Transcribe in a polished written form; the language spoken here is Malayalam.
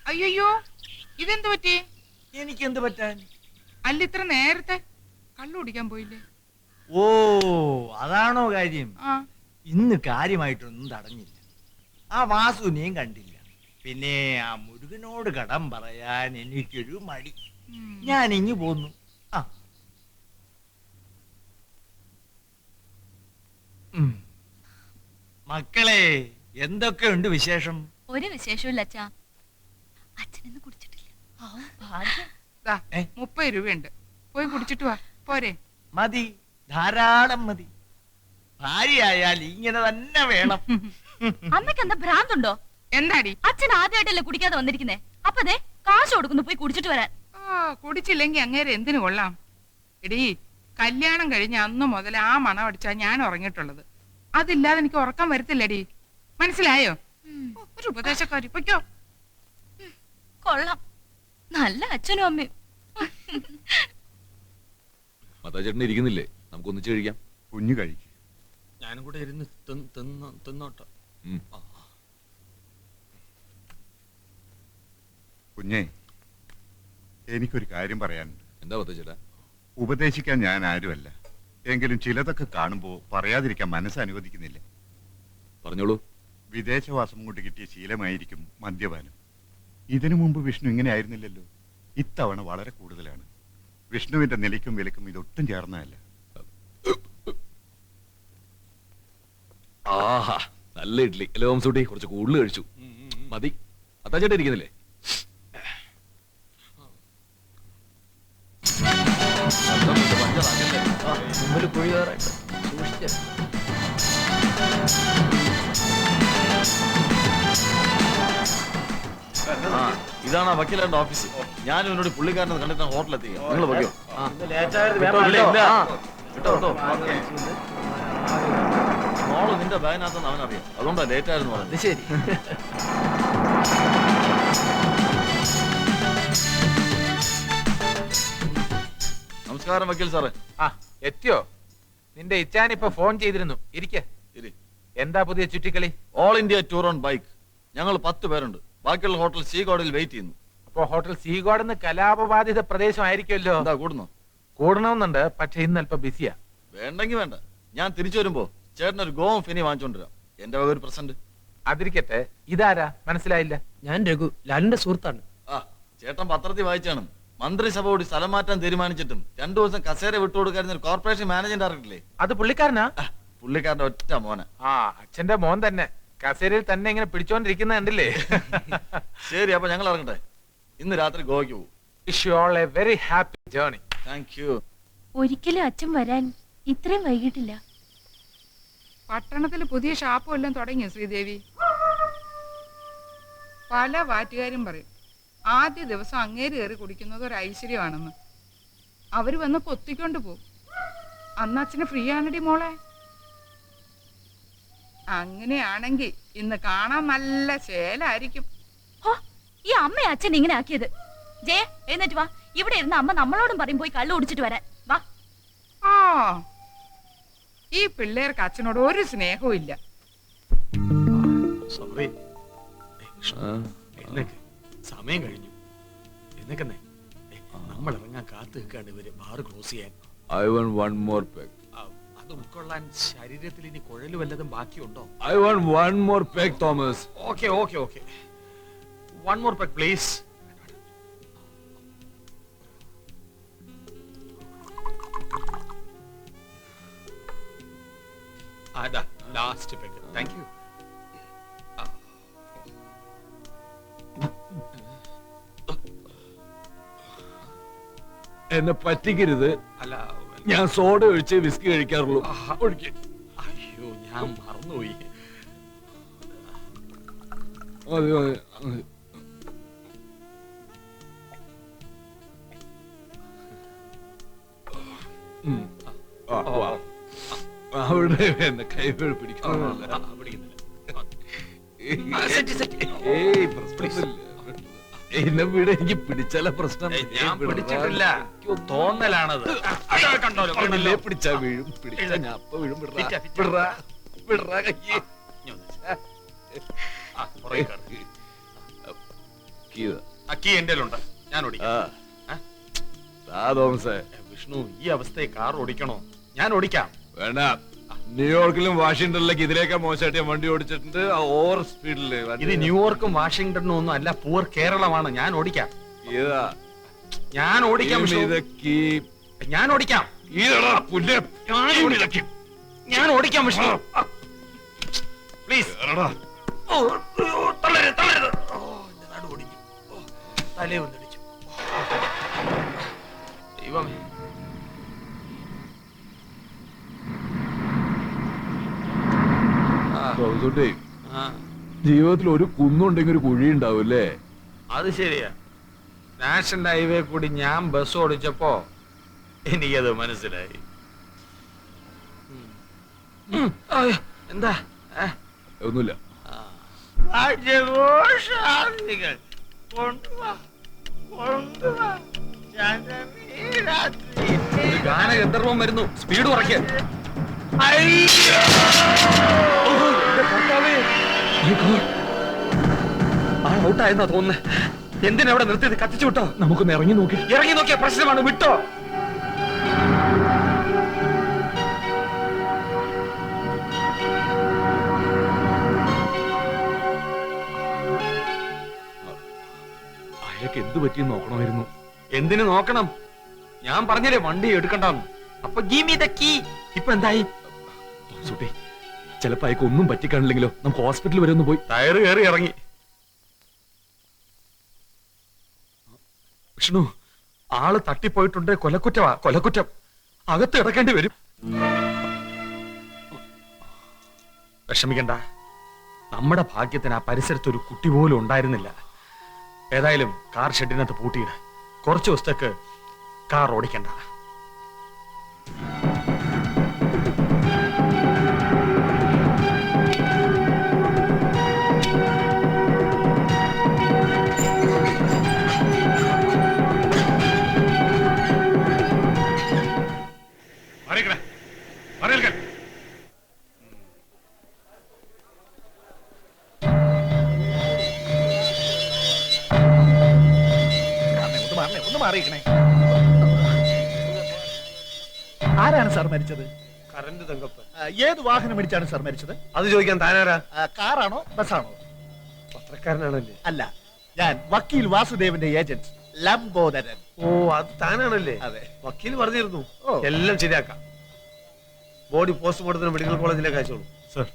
അയ്യോ, ഇതെന്ത് പറ്റി? എനിക്ക് എന്ത് പറ്റാൻ? അല്ല, ഇത്ര നേരത്തെ കള്ളു കുടിക്കാൻ പോയില്ലേ? ഓ, അതാണോ കാര്യം? ഇന്ന് കാര്യമായിട്ടൊന്നും തടഞ്ഞില്ല. ആ വാസുവിനെയും കണ്ടില്ല. പിന്നെ ആ മുരുകനോട് കടം പറയാൻ എനിക്കൊരു മടി. ഞാൻ ഇങ്ങു പോന്നു. മക്കളെ, എന്തൊക്കെയുണ്ട് വിശേഷം? ഒരു വിശേഷമില്ല അച്ഛാ. അച്ഛനൊന്നും കുടിച്ചിട്ടില്ല. 30 രൂപയുണ്ട്, പോയി കുടിച്ചിട്ട് വാ. പോരെ? മതി, ധാരാളം മതി. ഭാര്യയായാൽ ഇങ്ങനെ തന്നെ വേണം. അമ്മയ്ക്ക് എന്താ ഭ്രാന്തുണ്ടോ? എന്താടി? അച്ഛൻ ആദ്യമായിട്ടല്ലേ കുടിക്കാതെ വന്നിരിക്കുന്നേ. അപ്പൊ അതെ കാശ് കൊടുക്കുന്നു പോയി കുടിച്ചിട്ട് വരാൻ. കുടിച്ചില്ലെങ്കി അങ്ങേരെ എന്തിനു കൊള്ളാം? എടീ, കല്യാണം കഴിഞ്ഞ അന്ന് മുതൽ ആ മണം അടിച്ചാ ഞാൻ ഉറങ്ങിയിട്ടുള്ളത്. അതില്ലാതെ എനിക്ക് ഉറക്കം വരത്തില്ലടി. മനസ്സിലായോ? ഒരു ഉപദേശക്കാരി പൊയ്ക്കോ. കൊള്ളാം, നല്ല അച്ഛനും അമ്മയും. ചേട്ടൻ ഇരിക്കുന്നില്ലേ? നമുക്ക് ഒന്നിച്ച് കഴിക്കാം. കുഞ്ഞു കഴിക്കും. ഞാനും കൂടെ ഇരുന്ന് തിന്നോട്ടെ. കുഞ്ഞേ, എനിക്കൊരു കാര്യം പറയാനുണ്ട്. എന്താ ചേട്ടാ? ഉപദേശിക്കാൻ ഞാൻ ആരുമല്ല. എങ്കിലും ചിലതൊക്കെ കാണുമ്പോ പറയാതിരിക്കാൻ മനസ്സ് അനുവദിക്കുന്നില്ല. പറഞ്ഞോളൂ. വിദേശവാസം കൊണ്ട് കിട്ടിയ ശീലമായിരിക്കും മദ്യപാനം. ഇതിനു മുമ്പ് വിഷ്ണു ഇങ്ങനെ ആയിരുന്നില്ലല്ലോ. ഇത്തവണ വളരെ കൂടുതലാണ്. വിഷ്ണുവിന്റെ നിലയ്ക്കും വിലക്കും ഇതൊട്ടും ചേർന്നതല്ല. ആഹാ, നല്ല ഇഡ്ലി. അല്ലേ ഓംസൂട്ടി? കുറച്ച് കൂടുതൽ കഴിച്ചു. മതി. ചേട്ടൻ ഇരിക്കുന്നില്ലേ? ഇതാണ് വക്കീലാന്റെ ഓഫീസ്. ഞാൻ ഇവനോട് പുള്ളിക്കാരനെ കണ്ടിട്ട് ഹോട്ടലെത്തി. നിങ്ങൾ വയ്ക്കോ? മോള് നിന്റെ ബാഗിനകത്തെന്ന് അവനറിയാം. അതുകൊണ്ടാ ലേറ്റ് ആയിരുന്നു പറഞ്ഞത്. ശരി. നമസ്കാരം വക്കീൽ സാറേ. എത്തിയോ? നിന്റെ ഇച്ചാനിപ്പോ ഫോൺ ചെയ്തിരുന്നു. ഇരിക്കെ. എന്താ പുതിയ ചുറ്റിക്കളി? All India tour on bike. ഞങ്ങൾ 10 പേരുണ്ട്. ബാക്കിയുള്ള ഹോട്ടൽ സീഗോഡിൽ വെയിറ്റ് ചെയ്യുന്നു. അപ്പൊ ഹോട്ടൽ സീഗോഡെന്ന് കലാപബാധിത പ്രദേശമായിരിക്കുമല്ലോ. എന്താ കൂടുന്നു? കൂടണമെന്നുണ്ട്, പക്ഷെ ഇന്ന് അല്പം ബിസിയാ. വേണ്ടെങ്കി വേണ്ട. ഞാൻ തിരിച്ചു വരുമ്പോ ചേട്ടനൊരു ഗോവം ഫിനി വാങ്ങിച്ചോണ്ടിരാം. എന്റെ വക ഒരു പ്രസന്റ്. അതിരിക്കട്ടെ, ഇതാരാ? മനസ്സിലായില്ല. ഞാൻ രഘു, ലാലിന്റെ സുഹൃത്താണ്. ചേട്ടൻ പത്രത്തിൽ വായിച്ചാണ് മന്ത്രിസഭ കൂടി സ്ഥലം മാറ്റാൻ തീരുമാനിച്ചിട്ടും 2 ദിവസം കസേര വിട്ടുകൊടുക്കാരുന്ന ഒരു കോർപ്പറേഷൻ മാനേജിംഗ് ഡയറക്ടറില്ലേ? അത് പുള്ളിക്കാരനാ? പുള്ളിക്കാരന്റെ ഒറ്റ മോനെ. അച്ഛന്റെ മോൻ തന്നെ. കസേരയിൽ തന്നെ ഇങ്ങനെ പിടിച്ചോണ്ടിരിക്കുന്ന കണ്ടില്ലേ? ശരി, അപ്പൊ ഞങ്ങൾ ഇറങ്ങട്ടെ. ഇന്ന് രാത്രി ഗോവയ്ക്ക് പോകും. Wish you all A very happy journey. Thank you. ഒരിക്കലും അച്ഛൻ വരാൻ ഇത്രയും വൈകിട്ടില്ല. പട്ടണത്തിൽ പുതിയ ഷാപ്പും എല്ലാം തുടങ്ങിയോ ശ്രീദേവി? പല വാറ്റുകാരും പറയും ആദ്യ ദിവസം അങ്ങേര് കയറി കുടിക്കുന്നത് ഒരു ഐശ്വര്യമാണെന്ന്. അവര് വന്ന് പൊത്തിക്കൊണ്ട് പോകും. അന്ന് അച്ഛന് ഫ്രീ ആണടി മോളെ. അങ്ങനെയാണെങ്കിൽ ഇന്ന് കാണാൻ നല്ല ശേലായിരിക്കും. ഈ അമ്മ അച്ഛൻ ഇങ്ങനെ ആക്കിയത്. ജയ, എഴുന്നേറ്റ് വാ. ഇവിടെ ഇരുന്ന് അമ്മ നമ്മളോടും പറയും പോയി കള്ളു കുടിച്ചിട്ട് വരാൻ. വാ. ഈ പിള്ളേർക്ക് അച്ഛനോട് ഒരു സ്നേഹവും ഇല്ല. സമയം കഴിഞ്ഞു. എന്നൊക്കെ നമ്മൾ ഇറങ്ങാൻ കാത്തു നിൽക്കാണ്ട് ഇവര് ബാർ ക്ലോസ് ചെയ്യാൻ. I want one more peg. അത് ഉൾക്കൊള്ളാൻ ശരീരത്തിൽ ഇനി കുഴല് വല്ലതും ബാക്കിയുണ്ടോ? I want one more peg, Thomas. Okay. One more peg, please. അതാ ലാസ്റ്റ് പെഗ്. Thank you. എന്നെ പറ്റിക്കരുത്. അല്ല, ഞാൻ സോഡ ഒഴിച്ച് വിസ്കി കഴിക്കാറുള്ളൂ. അയ്യോ, ഞാൻ മറന്നുപോയി. അവിടെ എന്നെ കൈകൾ പിടിക്കുന്നില്ല. എന്നെ വീട് എനിക്ക് പിടിച്ചാല പ്രശ്നം. ഞാൻ പിടിച്ചിട്ടില്ല, തോന്നലാണത്. പിടിച്ചാ വീഴും. പിടിച്ചാ ഞാൻ അപ്പ വീഴും. വിടറാ കയ്യേ. അക്കി എന്റെ ഞാൻ ഓടിക്കാം. തോമസേ വിഷ്ണു, ഈ അവസ്ഥയിൽ കാർ ഓടിക്കണോ? ഞാൻ ഓടിക്കാം. വേണ്ട, ന്യൂയോർക്കിലും വാഷിംഗ്ടണിലേക്ക് ഇതിലേക്ക് മോശമായിട്ട് ഞാൻ വണ്ടി ഓടിച്ചിട്ടുണ്ട്. ഓവർ സ്പീഡില് ഇത് ന്യൂയോർക്കും വാഷിംഗ്ടണും ഒന്നും അല്ല, പൂർ കേരളമാണ്. ഞാൻ ഓടിക്കാം. ഞാൻ ഓടിക്കാം വിഷ്ണു. ഞാൻ ഓടിക്കാം. ഞാൻ ഓടിക്കാം വിഷ്ണു. പ്ലീസ്. തലേ ഒന്നിടിച്ചു. ദൈവമേ. ജീവിതത്തിൽ ഒരു കുന്നുണ്ടെങ്കിൽ ഒരു കുഴി ഉണ്ടാവും അല്ലേ? അത് ശരിയാ. നാഷണൽ ഹൈവേ കൂടി ഞാൻ ബസ് ഓടിച്ചപ്പോ എനിക്കത് മനസ്സിലായി. എന്താ? ഒന്നുമില്ല. രാജഘോഷാദികൾ കൊണ്ടുവാ, കൊണ്ടുവാ, ജനനീരാത്രി. ഗാനഗന്ധർവം വരുന്നു. സ്പീഡ് കുറയ്ക്ക. ആ ഔട്ടായെന്നാ തോന്നുന്നത്. എന്തിനാ അവിടെ നിർത്തിയത്? കത്തിച്ചു വിട്ടോ? നമുക്കൊന്ന് ഇറങ്ങി നോക്കി. ഇറങ്ങി നോക്കിയ പ്രശ്നമാണ്. വിട്ടോ. അയാൾക്ക് എന്ത് പറ്റിയെന്ന് നോക്കണമായിരുന്നു. എന്തിനു നോക്കണം? ഞാൻ പറഞ്ഞില്ലേ വണ്ടി എടുക്കണ്ടെന്ന്. അപ്പൊ give me the key. ഇപ്പൊ എന്തായി? ചിലപ്പോ അയക്ക് ഒന്നും പറ്റിക്കാണില്ലെങ്കിലോ? നമുക്ക് ഹോസ്പിറ്റലിൽ വരെ ഒന്ന് പോയി. ടയറ് കയറി ഇറങ്ങി. വിഷ്ണു, ആള് തട്ടിപ്പോയിട്ടുണ്ട്. കൊലക്കുറ്റവാ, കൊലക്കുറ്റം. അകത്ത് കിടക്കേണ്ടി വരും. വിഷമിക്കണ്ട. നമ്മുടെ ഭാഗ്യത്തിന് ആ പരിസരത്ത് ഒരു കുട്ടി പോലും ഉണ്ടായിരുന്നില്ല. ഏതായാലും കാർ ഷെഡിനകത്ത് പൂട്ടിയിട. കുറച്ചു ദിവസത്തേക്ക് കാർ ഓടിക്കണ്ട. ഒന്ന് മാറിയിക്കണേ. ആരാണ് സാർ മരിച്ചത്? കറന്റ് തങ്കപ്പൻ. ഏത് വാഹനം ഇടിച്ചാണ് സാർ മരിച്ചത്? അത് ചോദിക്കാൻ താനാരാ? കാറാണോ ബസ്സാണോ? പത്രക്കാരനാണല്ലേ? അല്ല, ഞാൻ വക്കീൽ വാസുദേവന്റെ ഏജന്റ് ലംബോദരൻ. ഓ, അത് താനാണല്ലേ? അതെ. വക്കീൽ പറഞ്ഞിരുന്നു. ഓ. എല്ലാം ശരിയാക്കാം. ബോഡി പോസ്റ്റ്മോർട്ടത്തിന് മെഡിക്കൽ കോളേജിലേക്ക് അയച്ചോളൂ. സർ,